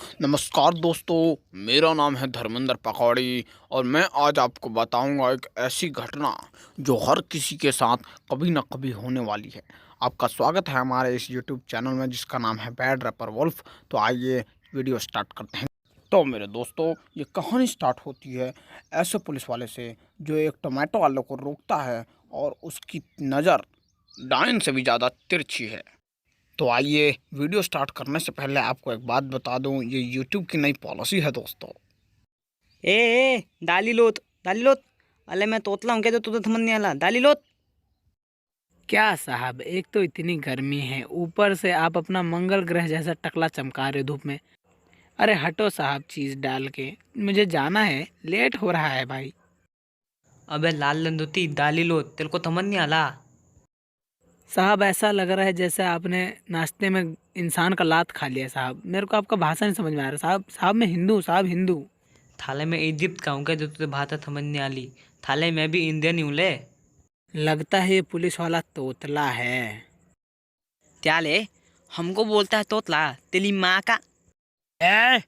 नमस्कार दोस्तों, मेरा नाम है धर्मेंद्र पकौड़ी और मैं आज आपको बताऊंगा एक ऐसी घटना जो हर किसी के साथ कभी ना कभी होने वाली है। आपका स्वागत है हमारे इस यूट्यूब चैनल में जिसका नाम है बैड रैपर वुल्फ। तो आइए वीडियो स्टार्ट करते हैं। तो मेरे दोस्तों, ये कहानी स्टार्ट होती है ऐसे पुलिस वाले से जो एक टोमेटो वाले को रोकता है और उसकी नज़र डायन से भी ज़्यादा तिरछी है। तो आइए वीडियो स्टार्ट करने से पहले आपको एक बात बता दूं, ये यूट्यूब की नई पॉलिसी है दोस्तों। दाली लोत अले मैं तोतला हूँ क्या जो तुझे समझ नहीं आला दाली लोत। क्या साहब, एक तो इतनी गर्मी है, ऊपर से आप अपना मंगल ग्रह जैसा टकला चमका रहे धूप में। अरे हटो साहब, चीज डाल के मुझे जाना है, लेट हो रहा है भाई। अबे लाल लंदुती दाली लोत तेरे को समझ नहीं आला। साहब ऐसा लग रहा है जैसे आपने नाश्ते में इंसान का लात खा लिया। साहब मेरे को आपका भाषा नहीं समझ में आ रहा। साहब साहब मैं हिंदू हूँ, साहब हिंदू। थाले में इजिप्ट का हूँ क्या जो तुझे भाषा समझ नहीं आली। थाले मैं भी इंडियन ही हूँ ले। लगता है ये पुलिस वाला तोतला है। क्या ले हमको बोलता है तोतला तेरी माँ का। ए,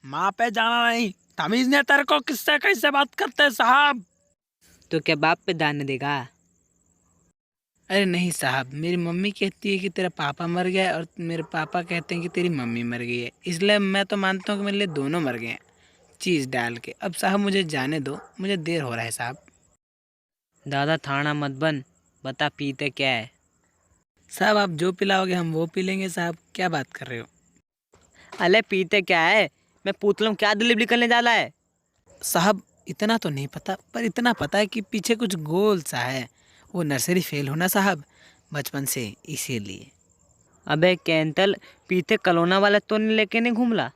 माँ पे जाना नहीं, तमीज नहीं तेरे को, किससे कैसे बात करते हैं साहब। तो क्या बाप पे दाने देगा। अरे नहीं साहब, मेरी मम्मी कहती है कि तेरा पापा मर गया है और मेरे पापा कहते हैं कि तेरी मम्मी मर गई है, इसलिए मैं तो मानता हूँ कि मेरे लिए दोनों मर गए हैं चीज़ डाल के। अब साहब मुझे जाने दो, मुझे देर हो रहा है साहब। दादा थाना मत बन, बता पीते क्या है। साहब आप जो पिलाओगे हम वो पी लेंगे साहब, क्या बात कर रहे हो। अले पीते क्या है, मैं पूछ लूँ क्या डिलीवरी करने जाला है। साहब इतना तो नहीं पता, पर इतना पता है कि पीछे कुछ गोल सा है। वो नर्सरी फेल होना साहब, बचपन से, इसीलिए। अबे कैंतल पीते कलोना वाला तो नहीं लेके नहीं घूमला।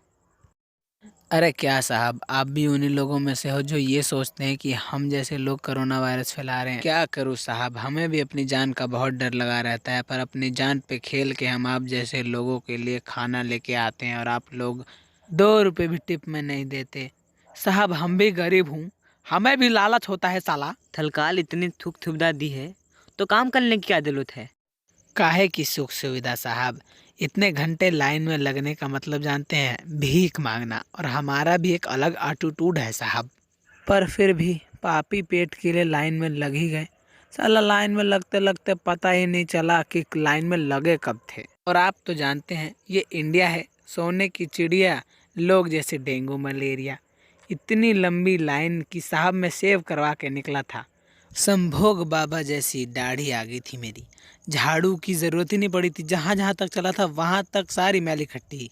अरे क्या साहब, आप भी उन्हीं लोगों में से हो जो ये सोचते हैं कि हम जैसे लोग कोरोना वायरस फैला रहे हैं। क्या करूँ साहब, हमें भी अपनी जान का बहुत डर लगा रहता है, पर अपनी जान पे खेल के हम आप जैसे लोगों के लिए खाना लेके आते हैं और आप लोग 2 रुपए भी टिप में नहीं देते। साहब हम भी गरीब हूँ, हमें भी लालच होता है साला। थलकाल इतनी थुक थुबदा दी है तो काम करने की क्या जरूरत है। काहे की सुख सुविधा साहब, इतने घंटे लाइन में लगने का मतलब जानते हैं, भीख मांगना। और हमारा भी एक अलग एटीट्यूड है साहब। पर फिर भी पापी पेट के लिए लाइन में लग ही गए। साला लाइन में लगते लगते पता ही नहीं चला कि लाइन में लगे कब थे। और आप तो जानते हैं ये इंडिया है, सोने की चिड़िया, लोग जैसे डेंगू मलेरिया। इतनी लंबी लाइन की साहब मैं सेव करवा के निकला था। संभोग बाबा जैसी दाढ़ी आ गई थी मेरी, झाड़ू की जरूरत ही नहीं पड़ी थी, जहाँ जहाँ तक चला था वहाँ तक सारी मैल इकट्ठी।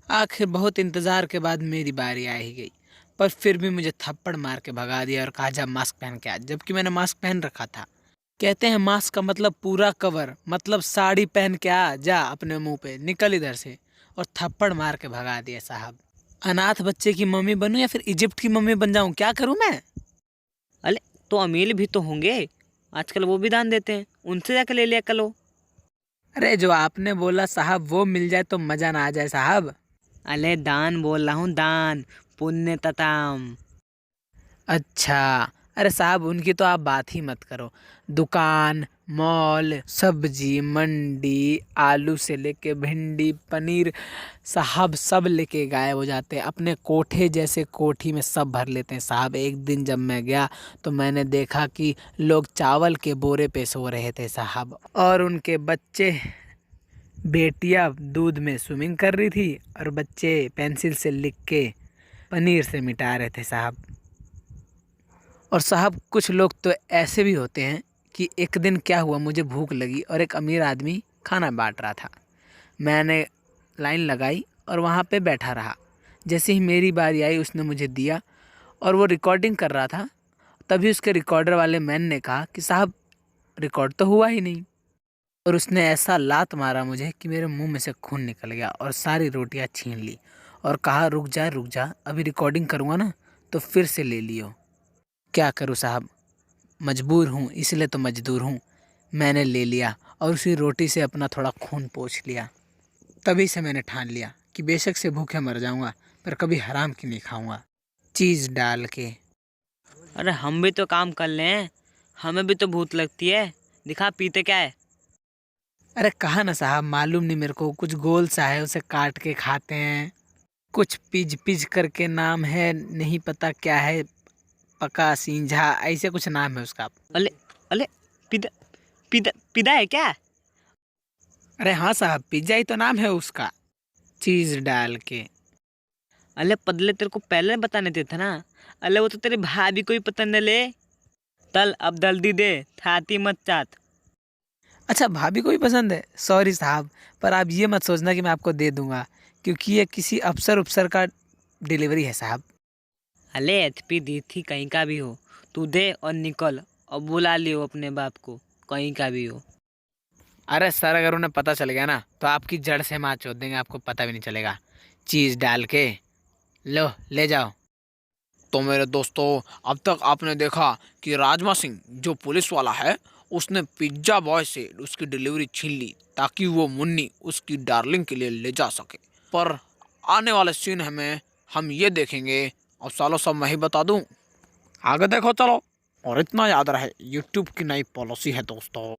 आखिर बहुत इंतजार के बाद मेरी बारी आ ही गई, पर फिर भी मुझे थप्पड़ मार के भगा दिया और कहा जा मास्क पहन के आ, जबकि मैंने मास्क पहन रखा था। कहते हैं मास्क का मतलब पूरा कवर, मतलब साड़ी पहन के आ जा अपने मुंह पे, निकल इधर से। और थप्पड़ मार के भगा दिया साहब। अनाथ बच्चे की मम्मी बनूं या फिर इजिप्ट की मम्मी बन जाऊं, क्या करूं मैं। अरे तो अमीर भी तो होंगे, आजकल वो भी दान देते हैं, उनसे जाके ले लिया करो। अरे जो आपने बोला साहब वो मिल जाए तो मजा ना आ जाए साहब। अले दान बोल रहा हूँ, दान पुण्य तताम। अच्छा, अरे साहब उनकी तो आप बात ही मत करो। दुकान, मॉल, सब्जी मंडी, आलू से लेके भिंडी, पनीर, साहब सब लेके गायब हो जाते हैं। अपने कोठे जैसे कोठी में सब भर लेते हैं साहब। एक दिन जब मैं गया तो मैंने देखा कि लोग चावल के बोरे पे सो रहे थे साहब, और उनके बच्चे, बेटियां दूध में स्विमिंग कर रही थी और बच्चे पेंसिल से लिख के पनीर से मिटा रहे थे साहब। और साहब कुछ लोग तो ऐसे भी होते हैं कि एक दिन क्या हुआ, मुझे भूख लगी और एक अमीर आदमी खाना बांट रहा था। मैंने लाइन लगाई और वहाँ पे बैठा रहा। जैसे ही मेरी बारी आई उसने मुझे दिया और वो रिकॉर्डिंग कर रहा था। तभी उसके रिकॉर्डर वाले मैन ने कहा कि साहब रिकॉर्ड तो हुआ ही नहीं। और उसने ऐसा लात मारा मुझे कि मेरे मुंह में से खून निकल गया और सारी रोटियां छीन ली और कहा रुक जा, अभी रिकॉर्डिंग करूँगा ना तो फिर से ले लियो। क्या करूँ साहब, मजबूर हूँ, इसलिए तो मजदूर हूँ। मैंने ले लिया और उसी रोटी से अपना थोड़ा खून पोंछ लिया। तभी से मैंने ठान लिया कि बेशक से भूखे मर जाऊँगा पर कभी हराम की नहीं खाऊँगा, चीज़ डाल के। अरे हम भी तो काम कर लें, हमें भी तो भूत लगती है, दिखा पीते क्या है। अरे कहा ना साहब, मालूम नहीं मेरे को, कुछ गोल सा है, उसे काट के खाते हैं। कुछ पिज पिज करके नाम है, नहीं पता क्या है, पका सिंझा ऐसे कुछ नाम है उसका। अले अले पिदा पिदा पिदा है क्या? अरे हाँ साहब, पिज्जा ही तो नाम है उसका, चीज़ डाल के। अले पदले, तेरे को पहले बताने थे था ना। अले वो तो तेरे भाभी को ही पसंद है ले। तल अब जल्दी दे, थाती मत चाट। अच्छा, भाभी को भी पसंद है? सॉरी साहब, पर आप ये मत सोचना कि मैं आपको दे दूंगा, क्योंकि ये किसी अफसर का डिलीवरी है साहब। अले एचपी दी थी, कहीं का भी हो, तू दे और निकल। और बुला लियो अपने बाप को, कहीं का भी हो। अरे सर, अगर उन्हें पता चल गया ना तो आपकी जड़ से मार चोद देंगे, आपको पता भी नहीं चलेगा। चीज़ डाल के लो, ले जाओ। तो मेरे दोस्तों, अब तक आपने देखा कि राजमा सिंह जो पुलिस वाला है उसने पिज्ज़ा बॉय से उसकी डिलीवरी छीन ली ताकि वो मुन्नी उसकी डार्लिंग के लिए ले जा सके। पर आने वाले सीन में हम ये देखेंगे, और सालों सब मैं ही बता दूं, आगे देखो चलो। और इतना याद रहे, यूट्यूब की नई पॉलिसी है दोस्तों,